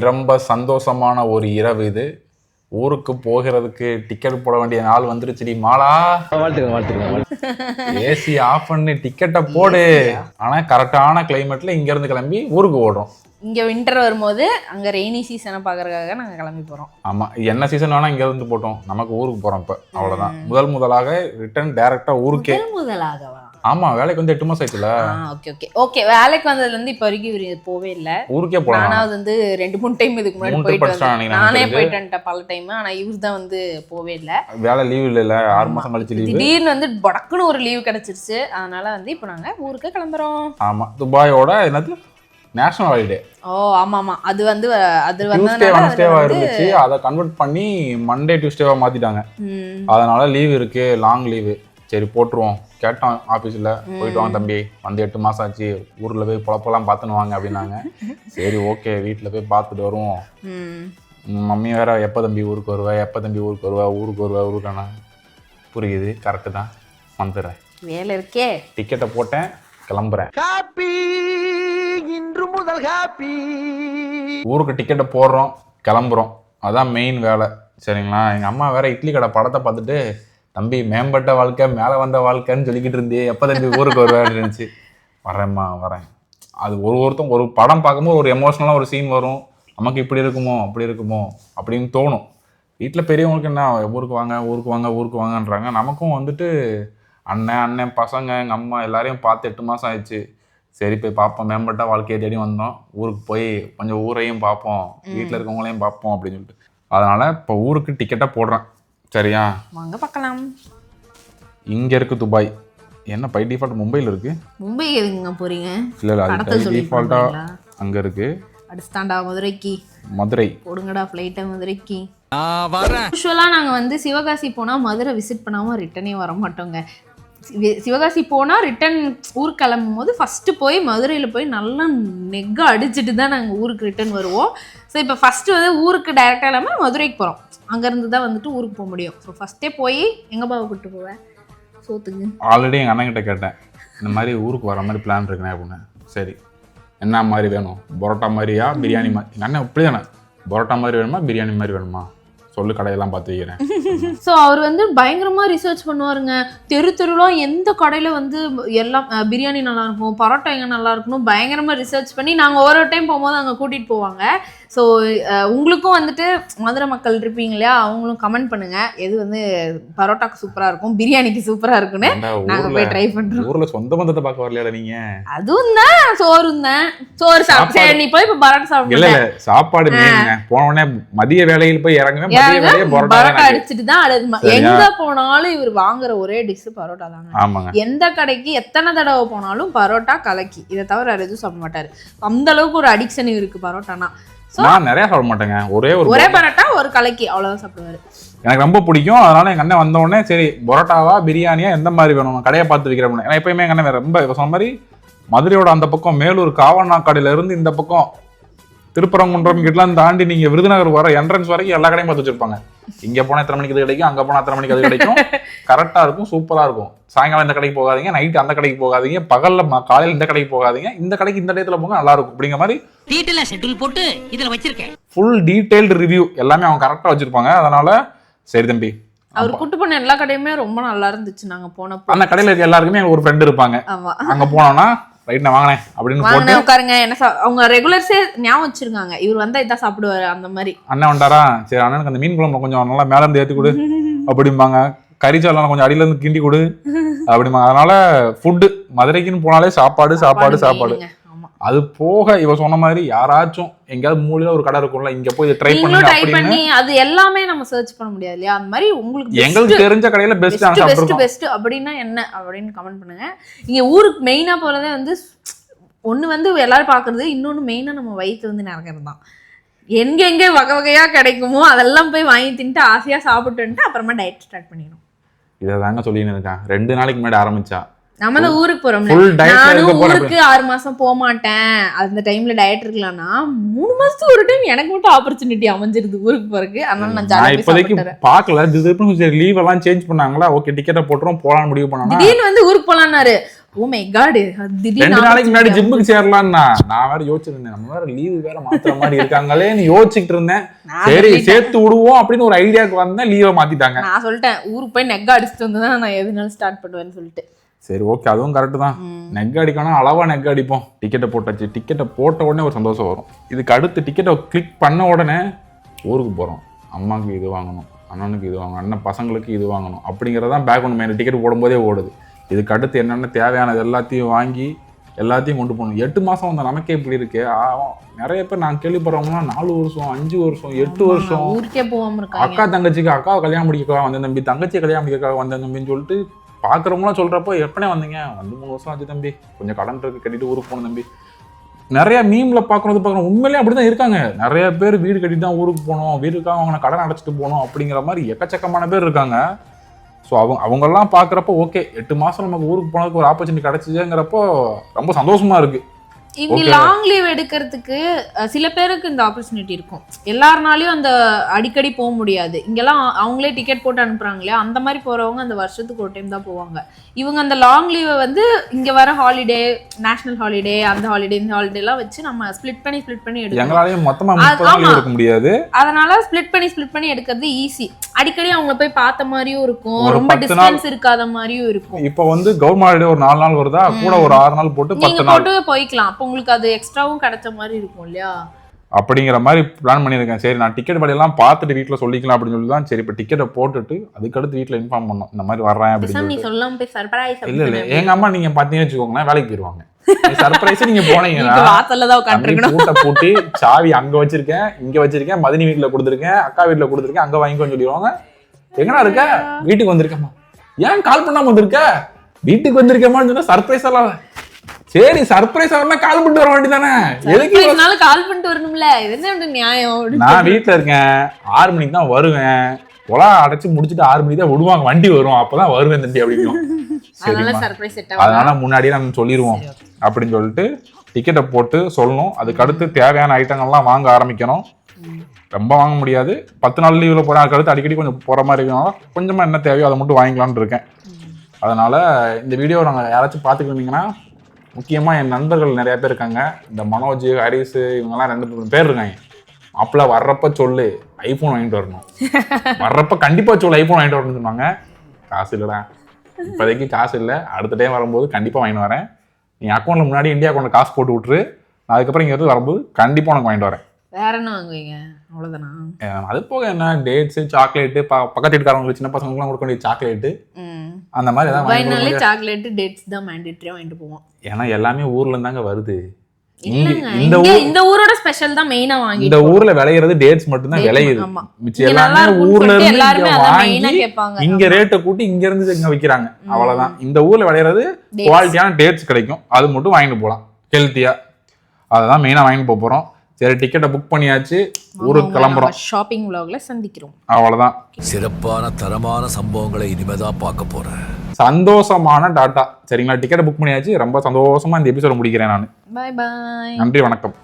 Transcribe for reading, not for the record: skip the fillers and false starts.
ரொம்ப சந்தோஷமான ஒரு இரவு இது. ஊருக்கு போகிறதுக்கு டிக்கெட் போட வேண்டிய நாள் வந்துருச்சுடி மாலா. ஏசி ஆஃப் பண்ணி டிக்கெட்டை போடு. ஆனா கரெக்டான கிளைமேட்ல இங்க இருந்து கிளம்பி ஊருக்கு ஓடுறோம். இங்க வின்டர் வரும்போது அங்க ரெய்னி சீசனை பாக்குறதுக்காக நாங்க கிளம்பி போறோம். ஆமா, என்ன சீசன் வேணா இங்க இருந்து போட்டோம், நமக்கு ஊருக்கு போறோம். இப்ப அவ்வளவுதான். முதலாக ரிட்டர்ன் டைரக்டா ஊருக்கே. முதலாகவா? ஆமா, வேலைக்கு வந்து 8 மாசம் ஆயிடுச்சுல. ஓகே வேலைக்கு வந்ததுல இருந்து இப்ப வரைக்கும் போவே இல்ல. ஊருக்கே போலாம். நானாவது வந்து 2-3 டைம் இதுக்கு முன்னாடி போயிட்டு நானே போயிட்டேன் பல டைம். ஆனா இவர் தான் வந்து போவே இல்ல. வேலை லீவ் இல்ல, 6 மாசம் கழிச்சு லீவ். திடீர்னு வந்து படக்குன்னு ஒரு லீவ் கிடைச்சிருச்சு. அதனால வந்து இப்ப நாங்க ஊருக்கு கிளம்புறோம். ஆமா, துபாயோட என்னது நேஷனல் ஹாலிடே. ஆமா அது வந்து வெனஸ்டேவா இருந்துச்சு. அதை கன்வெர்ட் பண்ணி மண்டே டியூஸ்டேவா மாத்திட்டாங்க. அதனால லீவ் இருக்கு, லாங் லீவு. சரி போட்டுருவோம். கேட்டோம் ஆஃபீஸில், போயிட்டு வாங்க தம்பி, வந்து 8 மாதம் ஆச்சு, ஊரில் போய் பொழப்பெல்லாம் பார்த்துன்னு வாங்க அப்படின்னாங்க. சரி ஓகே, வீட்டில் போய் பார்த்துட்டு வருவோம். மம்மி வேற எப்போ தம்பி ஊருக்கு வருவேன், எப்போ தம்பி ஊருக்கு வருவா ஊருக்கானா. புரியுது, கரெக்டு தான், வந்துடுறேன், வேலை இருக்கே. டிக்கெட்டை போட்டேன், கிளம்புறேன். இன்று முதல் ஹாப்பி. ஊருக்கு டிக்கெட்டை போடுறோம், கிளம்புறோம். அதான் மெயின் வேலை. சரிங்களா? எங்கள் அம்மா வேற இட்லி கடை படத்தை பார்த்துட்டு, தம்பி மேம்பட்ட வாழ்க்கை, மேலே வந்த வாழ்க்கைன்னு சொல்லிக்கிட்டு இருந்தே, எப்போ தம்பி ஊருக்கு வருவேன் இருந்துச்சு. வரேம்மா வரேன். அது ஒருத்தரும் ஒரு படம் பார்க்கும்போது ஒரு எமோஷ்னலாக ஒரு சீன் வரும். நமக்கு இப்படி இருக்குமோ அப்படி இருக்குமோ அப்படின்னு தோணும். வீட்டில் பெரியவங்களுக்கு என்ன, ஊருக்கு வாங்கன்றாங்க. நமக்கும் வந்துட்டு அண்ணன் பசங்க, எங்கள் அம்மா எல்லாரையும் பார்த்து 8 மாதம் ஆயிடுச்சு. சரி போய் பார்ப்போம், மேம்பட்ட வாழ்க்கையை தேடி வந்தோம். ஊருக்கு போய் கொஞ்சம் ஊரையும் பார்ப்போம், வீட்டில் இருக்கவங்களையும் பார்ப்போம் அப்படின்னு சொல்லிட்டு. அதனால் இப்போ ஊருக்கு டிக்கெட்டாக போடுறேன். சரியா, வாங்க பார்க்கலாம். இங்க இருக்கு துபாய். என்ன பை டிஃபால்ட் மும்பைல இருக்கு? மும்பை எதுங்க போறீங்க? இல்ல அது பை டிஃபால்ட்டா அங்க இருக்கு. அடுஸ்தாண்டா மதுரை போடுங்கடா ஃளைட்ட மதுரைக்கு. யூசுவலா நாங்க வந்து சிவகாசி போனா மதுரை விசிட் பண்ணாம ரிட்டனே வர மாட்டோங்க. சிவகாசி போனா ரிட்டன் ஊருக்கு கிளம்பும் போது ஃபர்ஸ்ட் போய் மதுரையில் போய் நல்லா நெக்க அடிச்சுட்டு தான் நாங்கள் ஊருக்கு ரிட்டன் வருவோம். ஸோ இப்போ ஃபர்ஸ்ட் வந்து ஊருக்கு டைரெக்டாக இல்லாமல் மதுரைக்கு போகிறோம். அங்கேருந்து தான் வந்துட்டு ஊருக்கு போக முடியும். ஸோ ஃபர்ஸ்டே போய் எங்கள் பாவை கூப்பிட்டு போவேன் சோத்துக்கு. ஆல்ரெடி எங்கள் அண்ணன் கிட்ட கேட்டேன், இந்த மாதிரி ஊருக்கு வர மாதிரி பிளான் இருக்குண்ணே அப்படின்னு. சரி என்ன மாதிரி வேணும், பரோட்டா மாதிரியா பிரியாணி மாதிரி? எங்கள் அண்ணன் இப்படி தானே, பரோட்டா மாதிரி வேணுமா பிரியாணி மாதிரி வேணுமா சொல்லு, கடையெல்லாம் பார்த்து வைக்கிறேன். ஸோ அவர் வந்து பயங்கரமா ரிசர்ச் பண்ணுவாருங்க. தெருலாம் எந்த கடையில வந்து எல்லாம் பிரியாணி நல்லா இருக்கும், பரோட்டா எங்க நல்லா இருக்கணும் பயங்கரமா ரிசர்ச் பண்ணி நாங்கள் ஒரு டைம் போகும்போது அங்கே கூட்டிட்டு போவாங்க. ஸோ உங்களுக்கும் வந்துட்டு மதுரை மக்கள் இருப்பீங்க இல்லையா, அவங்களும் கமெண்ட் பண்ணுங்க எது வந்து பரோட்டாக்கு சூப்பரா இருக்கும், பிரியாணிக்கு சூப்பரா இருக்குன்னு. நாங்கள் போய் ட்ரை பண்றோம். ஊர்ல சொந்த பந்தத்தை பார்க்க வரலையா நீங்க? அதுவும் தான், சோறு சாப்பிட்டு நீ போய் இப்போ பரோட்டா சாப்பிடல. சாப்பாடு போன உடனே மதிய வேலையில் போய் இறங்குவேன், பரோட்டா அடிச்சுட்டு தான் எங்க போனாலும் இவர் வாங்குற ஒரே டிஷ் பரோட்டா தாங்க. எந்த கடைக்கு எத்தனை தடவை போனாலும் பரோட்டா கலக்கி, இதை தவிர வேற எதுவும் சாப்பிட மாட்டாரு. அந்த அளவுக்கு ஒரு அடிக்ஷன் இருக்கு பரோட்டானா. நான் நிறைய சாப்பிட மாட்டேங்க, ஒரே பரோட்டா ஒரு கலக்கி அவ்வளவுதான் சாப்பிடுவாரு. எனக்கு ரொம்ப பிடிக்கும். அதனால எங்க அண்ணன் வந்த உடனே சரி பரோட்டாவா பிரியாணியா எந்த மாதிரி வேணும் கடையை பார்த்து வைக்கிறேன். ஏன்னா எப்பயுமே எங்க அண்ணன் ரொம்ப சொன்ன மாதிரி மதுரையோட அந்த பக்கம் மேலூர் காவநாக்காடியில இருந்து இந்த பக்கம் திருப்பரங்குன்றம் கிட்டலாம் தாண்டி நீங்க விருதுநகர் வர என்ட்ரன்ஸ் வரைக்கும் எல்லா கடையும் பார்த்து வச்சிருப்பாங்க. இங்க போனா எத்தனை மணிக்கு அது கிடைக்கும், அங்க போனா எத்தனை மணிக்கு அது கிடைக்கும், கரெக்டா இருக்கும், சூப்பரா இருக்கும். சாயங்காலம் இந்த கடைக்கு போகாதீங்க, நைட் அந்த கடைக்கு போகாதீங்க, பகல்ல காலையில இந்த கடைக்கு போகாதீங்க, இந்த கடைக்கு இந்த டயத்துல போங்க நல்லா இருக்கும் அப்படிங்கிற மாதிரி டீடைலா ஷெட்யூல் போட்டு இதுல வச்சிருக்கேன். ஃபுல் டீடைல்டு ரிவ்யூ எல்லாமே அவங்க கரெக்டா வச்சிருப்பாங்க. அதனால சரி தம்பி, அவர் கூட்டு போன எல்லா கடையுமே ரொம்ப நல்லா இருந்துச்சு. நாங்க போனப்போ அந்த கடையில இருக்க எல்லாருக்குமே ஒரு ஃப்ரெண்ட் இருப்பாங்க. அங்க போனோம்னா ரைட் நான் வாங்கினேன் அப்படின்னு போட்டு உட்காருங்க, என்ன அவங்க ரெகுலர்ஸே ஞாபகம் வச்சிருக்காங்க. இவர் வந்தா இதான் சாப்பிடுவாரு அந்த மாதிரி. அண்ணன் வந்தாரா, சரி அண்ணனுக்கு அந்த மீன் குழம்பு கொஞ்சம் நல்லா மேல இருந்து ஏற்றி கொடு அப்படிம்பாங்க, கறிச்சாலாம் கொஞ்சம் அடியில இருந்து கிண்டி கொடு அப்படிம்பாங்க. அதனால ஃபுட்டு மதுரைக்குன்னு போனாலே சாப்பாடு. அது போக இவ சொன்ன மாதிரி யாராச்சும் எங்கேயாவது மூலையில ஒரு கடை இருக்கும்ல, இங்க போய் ட்ரை பண்ணி அது எல்லாமே நம்ம சர்ச் பண்ண முடியாது இல்லையா. அந்த மாதிரி உங்களுக்கு எங்களுக்கு தெரிஞ்ச கடையில பெஸ்ட் அப்படின்னா என்ன அப்படின்னு கமெண்ட் பண்ணுங்க. இங்க ஊருக்கு மெயினா போறதே வந்து ஒண்ணு வந்து எல்லாரும் பாக்குறது, இன்னொன்னு மெயினா நம்ம வயிற்று வந்து நிறக்கிறது தான். எங்க வகை வகையா கிடைக்குமோ அதெல்லாம் போய் வாங்கி தின்ட்டு ஆசையா சாப்பிட்டு அப்புறமா டயட் ஸ்டார்ட் பண்ணிடணும். இதை தாங்க சொல்லின்னு இருக்கேன். 2 நாளைக்கு முன்னாடி ஆரம்பிச்சா. நம்ம தான் ஊருக்கு போறோம். நானும் ஊருக்கு 6 மாசம் போக மாட்டேன், அந்த டைம்ல டயட் இருக்கலாம்னா 3 மாசத்துக்கு ஒரு டைம் எனக்கு மட்டும் ஆப்பர்ச்சுனிட்டி அமைஞ்சிருது ஊருக்கு போறதுக்கு. அதனால நான் இப்போதைக்கு பாக்கல. லீவ் எல்லாம் சேஞ்ச் பண்ணாங்களா, ஓகே டிக்கெட்டை போட்டுறோம் போலான்னு முடிவு பண்ணாங்க. திடீர்னு வந்து ஊருக்கு போலான்னாரு. ஓ மை காட் 2 நாளைக்கு முன்னாடி ஜிம்முக்கு சேரலாம்னா நான் வேற யோசிச்சிருந்தேன், நம்ம வேற லீவு வேற மாத்துற மாதிரி இருக்காங்களேன்னு யோசிச்சுட்டு இருந்தேன். சரி சேர்த்து விடுவோம் அப்படின்னு ஒரு ஐடியாவுக்கு வந்தேன், லீவை மாத்திட்டாங்க. நான் சொல்லிட்டேன் ஊருக்கு போய் நெக் அடிச்சுட்டு வந்து தான் நான் எதுனாலும் ஸ்டார்ட் பண்ணுவேன்னு சொல்லிட்டு. சரி ஓகே, அதுவும் கரெக்டு தான். நெக் அடிக்கணும், அளவா நெக் அடிப்போம். டிக்கெட்டை போட்டாச்சு, டிக்கெட்டை போட்ட உடனே ஒரு சந்தோஷம் வரும். இதுக்கு அடுத்து டிக்கெட்டை கிளிக் பண்ண உடனே ஊருக்கு போகிறோம், அம்மாவுக்கு இது வாங்கணும், அண்ணனுக்கு இது வாங்கணும், அண்ணன் பசங்களுக்கு இது வாங்கணும் அப்படிங்கிறதான் பேக்ரவுண்ட் மைண்ட் டிக்கெட் போடும்போதே ஓடுது. இதுக்கு அடுத்து என்னென்ன தேவையானது எல்லாத்தையும் வாங்கி எல்லாத்தையும் கொண்டு போகணும். 8 மாதம் வந்த நமக்கே இப்படி இருக்கு. நிறைய பேர் நான் கேள்விப்படுறவங்கன்னா 4 வருஷம் 5 வருஷம் 8 வருஷம் ஊருக்கே போகாம இருக்காங்க. அக்கா தங்கச்சிக்கு அக்காவை கல்யாணம் முடிக்கிறக்காக வந்தேன் தம்பி, தங்கச்சி கல்யாணம் முடிக்கிறக்காக வந்தேன் தம்பின்னு சொல்லிட்டு பார்க்குறவங்களாம் சொல்கிறப்போ எப்பனே வந்தீங்க, வந்து 3 வருஷம் ஆச்சு தம்பி, கொஞ்சம் கடன் இருக்கு கட்டிட்டு ஊருக்கு போகணும் தம்பி. நிறைய மீம்ல பார்க்குறோம், உண்மையிலேயே அப்படி தான் இருக்காங்க. நிறைய பேர் வீடு கட்டிட்டு தான் ஊருக்கு போகணும், வீட்டுக்காக அவங்க கடன் அடைச்சிட்டு போகணும் அப்படிங்கிற மாதிரி எக்கச்சக்கமான பேர் இருக்காங்க. ஸோ அவங்கெல்லாம் பார்க்குறப்போ ஓகே 8 மாதம் நமக்கு ஊருக்கு போனதுக்கு ஒரு ஆப்பர்ச்சுனிட்டி கிடச்சிச்சுங்கிறப்போ ரொம்ப சந்தோஷமா இருக்கு. இவங்க லாங் லீவ் எடுக்கிறதுக்கு சில பேருக்கு இந்த ஆப்பர்ச்சுனிட்டி இருக்கும், எல்லாருனாலையும் அந்த அடிக்கடி போக முடியாது. இங்கெல்லாம் அவங்களே டிக்கெட் போட்டு அனுப்புறாங்க இல்லையா, அந்த மாதிரி போறவங்க அந்த வருஷத்துக்கு ஒரு டைம் தான் போவாங்க. இவங்க அந்த லாங் லீவை வந்து இங்க வர ஹாலிடே, நேஷனல் ஹாலிடே, அந்த ஹாலிடே இந்த ஹாலிடே எல்லாம் வச்சு நம்ம ஸ்பிளிட் பண்ணி எடுக்கணும். எங்களாலையும் மொத்தமா 30 நாள் எடுக்க முடியாது, அதனால ஸ்பிளிட் பண்ணி எடுக்கிறது ஈஸி. அடிக்கடி அவங்க போய் பார்த்த மாதிரியும் இருக்கும், ரொம்ப டிஸ்டன்ஸ் இருக்காத மாதிரியும் இருக்கும். இப்போ வந்து கவர்மெண்ட் ஹாலிடே ஒரு 4 நாள் வருதா, கூட ஒரு 6 நாள் போட்டு 10 நாள் போய்க்கலாம். அப்போ உங்களுக்கு அது எக்ஸ்ட்ராவும் கிடைச்ச மாதிரி இருக்கும் இல்லையா, அப்படிங்கிற மாதிரி பிளான் பண்ணியிருக்கேன். சரி நான் டிக்கெட் படியெல்லாம் பார்த்துட்டு வீட்டில் சொல்லிக்கலாம் அப்படின்னு சொல்லி தான் சரி இப்போ டிக்கெட்டை போட்டுட்டு அதுக்கடுத்து வீட்டில் இன்ஃபார்ம் பண்ணோம் இந்த மாதிரி வர்றேன் அப்படின்னு. இல்லை இல்லை எங்கள் அம்மா நீங்கள் பார்த்தீங்கன்னு வச்சுக்கோங்களேன் வேலைக்கு போயிடுவாங்க. சர்ப்ரைஸ் நீங்க போனீங்கன்னா கூட்ட பூட்டி சாவி அங்க வச்சிருக்கேன் இங்க வச்சிருக்கேன், மதினி வீட்டுல கொடுத்துருக்கேன், அக்கா வீட்டுல கொடுத்துருக்கேன், அங்க வாங்கிக்கோன்னு சொல்லிடுவாங்க. எங்கடா இருக்க, வீட்டுக்கு வந்திருக்கேம்மா, ஏன் கால் பண்ணாம வந்திருக்க, வீட்டுக்கு வந்திருக்கேம்மான்னு சொன்னா சர்ப்ரைஸ் எல்லாம். சரி சர்ப்ரைஸ் ஆகலாம் கால் பண்ணிட்டு வர வேண்டியதானே, எதுக்கு கால் பண்ணிட்டு வரணும்ல, இது நியாயம். நான் வீட்டுல இருக்கேன் 6 மணிக்கு தான் வருவேன், கொலா அடைச்சு முடிச்சுட்டு 6 மணிக்கு தான் விடுவாங்க, வண்டி வரும் அப்பதான் வருவேன் தம்பி அப்படிங்கும். அதனால முன்னாடியே நம்ம சொல்லிடுவோம் அப்படின்னு சொல்லிட்டு டிக்கெட்டை போட்டு சொல்லணும். அதுக்கு அடுத்து தேவையான ஐட்டங்கள்லாம் வாங்க ஆரம்பிக்கணும். ரொம்ப வாங்க முடியாது, 10 நாள் லீவ்ல போறேன், அதுக்கு அடுத்து அடிக்கடி கொஞ்சம் போற மாதிரி இருக்கனால கொஞ்சமா என்ன தேவையோ அதை மட்டும் வாங்கிக்கலாம்னு இருக்கேன். அதனால இந்த வீடியோ நாங்கள் யாராச்சும் பார்த்துட்டு இருந்தீங்கன்னா, முக்கியமா என் நண்பர்கள் நிறைய பேர் இருக்காங்க, இந்த மனோஜ், ஹரிஸ், இவங்கெல்லாம் 2 பேர் இருக்காங்க. அப்பல வர்றப்ப சொல்லு ஐபோன் வாங்கிட்டு வரணும், வர்றப்ப கண்டிப்பா சொல்லு ஐபோன் வாங்கிட்டு வரணும்னு சொன்னாங்க. காசு இல்லடா, இப்போதைக்கு காசு இல்லை, அடுத்த டைம் வரும்போது கண்டிப்பாக வாங்கிட்டு வரேன். நீ அக்கௌண்ட்டில் முன்னாடி இந்தியா அக்கௌண்ட்டில் காசு போட்டு விட்டுரு, அதுக்கப்புறம் இங்கே இருந்து வரும்போது கண்டிப்பாக உனக்கு வாங்கிட்டு வரேன். வேற என்ன வாங்குவீங்க? அவ்வளோதானா? அது போக என்ன டேட்ஸு, சாக்லேட்டு, பக்கத்து வீட்டுக்காரங்களுக்கு சின்ன பசங்களுக்குலாம் கொடுக்க வேண்டிய சாக்லேட்டு, அந்த மாதிரி ஏதாவது சாக்லேட்டு டேட்ஸ் தான் மேண்டேட்டரியா வாங்கிட்டு போவோம். ஏன்னா எல்லாமே ஊர்ல இருந்தாங்க வருது. இந்த ஊரோட ஸ்பெஷல் தான் மெயினா வாங்கி, இந்த ஊர்ல விளையிறது டேட்ஸ் மட்டும் தான் விளையுது, மிச்சம் எல்லாமே ஊர்ல இருந்து வாங்கி இங்க ரேட்டை கூட்டி இங்க இருந்து இங்க விக்கிறாங்க, அவ்வளவுதான். இந்த ஊர்ல விளையிறது குவாலிட்டியான டேட்ஸ் கிடைக்கும், அது மட்டும் வாங்கிட்டு போலாம் ஹெல்த்தியா, அததான் மெயினா வாங்கிட்டு போறோம். சரி டிக்கெட்டை புக் பண்ணியாச்சு, ஊருக்கு கிளம்புறோம். ஷாப்பிங் vlogல சந்திக்கிறோம், அவ்வளவுதான். சிறப்பான தரமான சம்பவங்களை இனிமேதான் பார்க்க போறேன். சந்தோஷமான டாட்டா. சரிங்களா, டிக்கெட்டை புக் பண்ணியாச்சு, ரொம்ப சந்தோஷமா இந்த எபிசோட முடிக்கிறேன் நான். பை பை, நன்றி, வணக்கம்.